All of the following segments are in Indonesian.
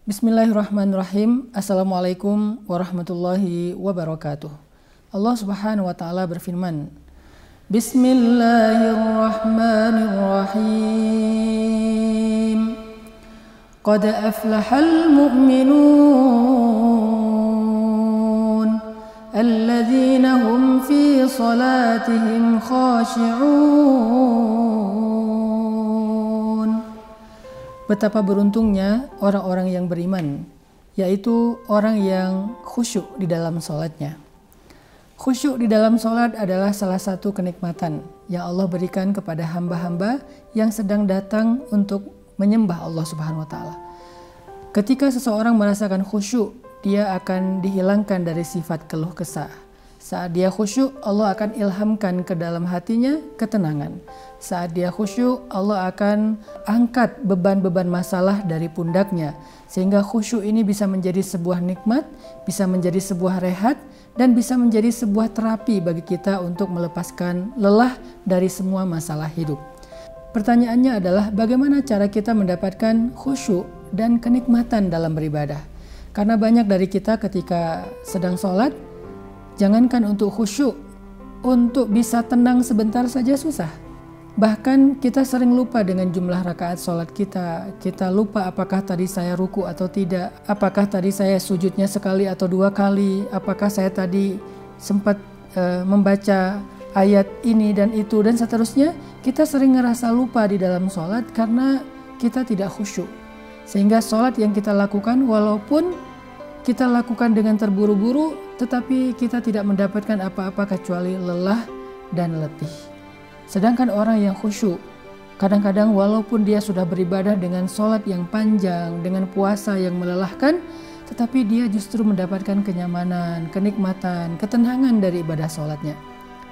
Bismillahirrahmanirrahim. Assalamualaikum warahmatullahi wabarakatuh. Allah Subhanahu wa taala berfirman, Bismillahirrahmanirrahim. Qad aflahal mu'minun alladzina hum fi salatihim khashi'un. Betapa beruntungnya orang-orang yang beriman, yaitu orang yang khusyuk di dalam sholatnya. Khusyuk di dalam sholat adalah salah satu kenikmatan yang Allah berikan kepada hamba-hamba yang sedang datang untuk menyembah Allah Subhanahu wa taala. Ketika seseorang merasakan khusyuk, dia akan dihilangkan dari sifat keluh kesah. Saat dia khusyuk, Allah akan ilhamkan ke dalam hatinya ketenangan. Saat dia khusyuk, Allah akan angkat beban-beban masalah dari pundaknya. Sehingga khusyuk ini bisa menjadi sebuah nikmat, bisa menjadi sebuah rehat, dan bisa menjadi sebuah terapi bagi kita untuk melepaskan lelah dari semua masalah hidup. Pertanyaannya adalah bagaimana cara kita mendapatkan khusyuk dan kenikmatan dalam beribadah? Karena banyak dari kita ketika sedang sholat, jangankan untuk khusyuk, untuk bisa tenang sebentar saja susah. Bahkan kita sering lupa dengan jumlah rakaat sholat kita. Kita lupa apakah tadi saya ruku atau tidak, apakah tadi saya sujudnya sekali atau dua kali, apakah saya tadi sempat membaca ayat ini dan itu dan seterusnya. Kita sering ngerasa lupa di dalam sholat karena kita tidak khusyuk. Sehingga sholat yang kita lakukan walaupun kita lakukan dengan terburu-buru, tetapi kita tidak mendapatkan apa-apa kecuali lelah dan letih. Sedangkan orang yang khusyuk, kadang-kadang walaupun dia sudah beribadah dengan sholat yang panjang, dengan puasa yang melelahkan, tetapi dia justru mendapatkan kenyamanan, kenikmatan, ketenangan dari ibadah sholatnya.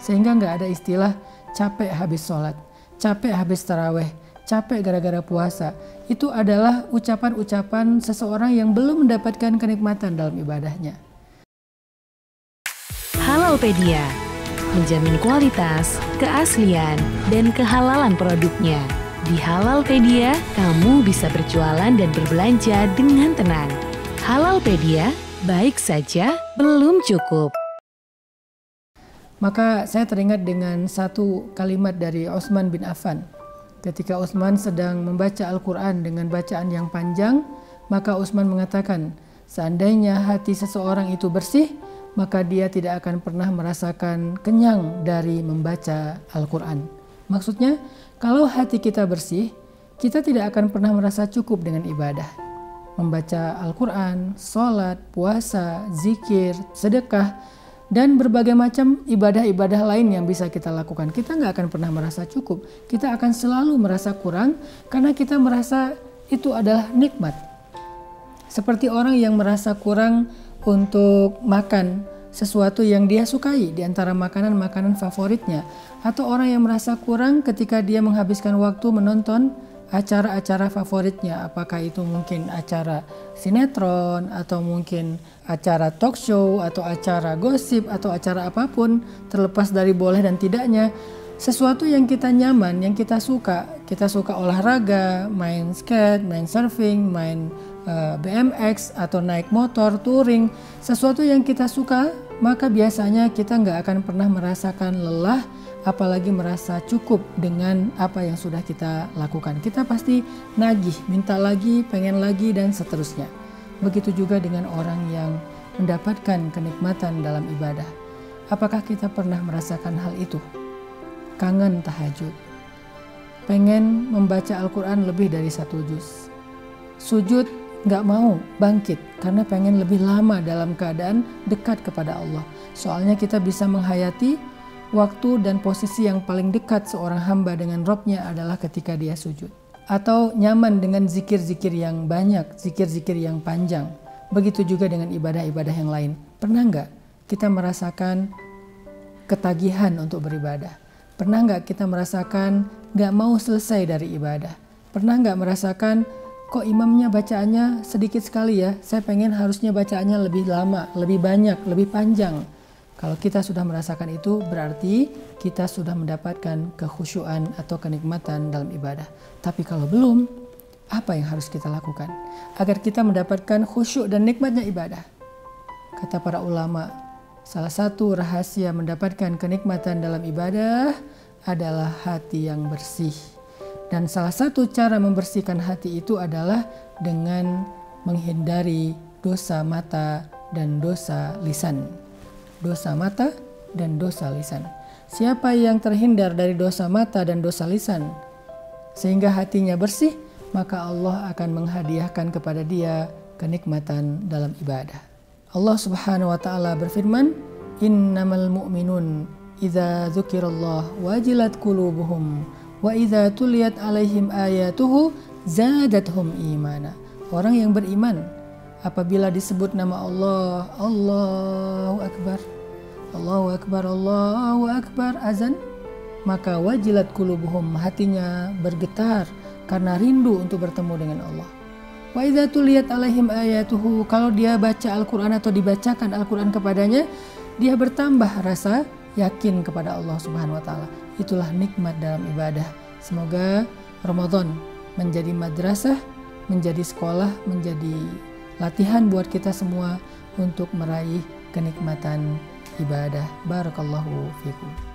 Sehingga nggak ada istilah capek habis sholat, capek habis taraweh, capek gara-gara puasa. Itu adalah ucapan-ucapan seseorang yang belum mendapatkan kenikmatan dalam ibadahnya. Halalpedia, menjamin kualitas, keaslian, dan kehalalan produknya. Di Halalpedia, kamu bisa berjualan dan berbelanja dengan tenang. Halalpedia, baik saja belum cukup. Maka saya teringat dengan satu kalimat dari Utsman bin Affan. Ketika Utsman sedang membaca Al-Quran dengan bacaan yang panjang, maka Utsman mengatakan, seandainya hati seseorang itu bersih, maka dia tidak akan pernah merasakan kenyang dari membaca Al-Quran. Maksudnya, kalau hati kita bersih, kita tidak akan pernah merasa cukup dengan ibadah. Membaca Al-Quran, sholat, puasa, zikir, sedekah, dan berbagai macam ibadah-ibadah lain yang bisa kita lakukan. Kita nggak akan pernah merasa cukup. Kita akan selalu merasa kurang karena kita merasa itu adalah nikmat. Seperti orang yang merasa kurang untuk makan sesuatu yang dia sukai di antara makanan-makanan favoritnya, atau orang yang merasa kurang ketika dia menghabiskan waktu menonton acara-acara favoritnya, apakah itu mungkin acara sinetron atau mungkin acara talk show atau acara gosip atau acara apapun, terlepas dari boleh dan tidaknya. Sesuatu yang kita nyaman, yang kita suka olahraga, main skate, main surfing, main BMX atau naik motor, touring, sesuatu yang kita suka, maka biasanya kita nggak akan pernah merasakan lelah, apalagi merasa cukup dengan apa yang sudah kita lakukan. Kita pasti nagih, minta lagi, pengen lagi, dan seterusnya. Begitu juga dengan orang yang mendapatkan kenikmatan dalam ibadah. Apakah kita pernah merasakan hal itu? Kangen tahajud, pengen membaca Al-Quran lebih dari 1 juz, sujud nggak mau bangkit karena pengen lebih lama dalam keadaan dekat kepada Allah. Soalnya kita bisa menghayati waktu dan posisi yang paling dekat seorang hamba dengan Robnya adalah ketika dia sujud. Atau nyaman dengan zikir-zikir yang banyak, zikir-zikir yang panjang. Begitu juga dengan ibadah-ibadah yang lain. Pernah nggak kita merasakan ketagihan untuk beribadah? Pernah nggak kita merasakan nggak mau selesai dari ibadah? Pernah nggak merasakan kok imamnya bacaannya sedikit sekali ya, saya pengen harusnya bacaannya lebih lama, lebih banyak, lebih panjang. Kalau kita sudah merasakan itu, berarti kita sudah mendapatkan kekhusyuan atau kenikmatan dalam ibadah. Tapi kalau belum, apa yang harus kita lakukan agar kita mendapatkan khusyuk dan nikmatnya ibadah. Kata para ulama, salah satu rahasia mendapatkan kenikmatan dalam ibadah adalah hati yang bersih. Dan salah satu cara membersihkan hati itu adalah dengan menghindari dosa mata dan dosa lisan. Dosa mata dan dosa lisan. Siapa yang terhindar dari dosa mata dan dosa lisan sehingga hatinya bersih, maka Allah akan menghadiahkan kepada dia kenikmatan dalam ibadah. Allah Subhanahu wa taala berfirman, "Innamal mu'minun idza dzukirallah wajilat qulubuhum wa idza tuliyat 'alaihim ayatuhu zadatuhum imana." Orang yang beriman apabila disebut nama Allah, Allahu Akbar, Allahu Akbar, Allahu Akbar, azan, maka wajilat qulubuhum, hatinya bergetar karena rindu untuk bertemu dengan Allah. Wa idza tuliyat 'alaihim ayatuhu, kalau dia baca Al-Qur'an atau dibacakan Al-Qur'an kepadanya, dia bertambah rasa yakin kepada Allah Subhanahu wa taala. Itulah nikmat dalam ibadah. Semoga Ramadan menjadi madrasah, menjadi sekolah, menjadi latihan buat kita semua untuk meraih kenikmatan ibadah. Barakallahu fikum.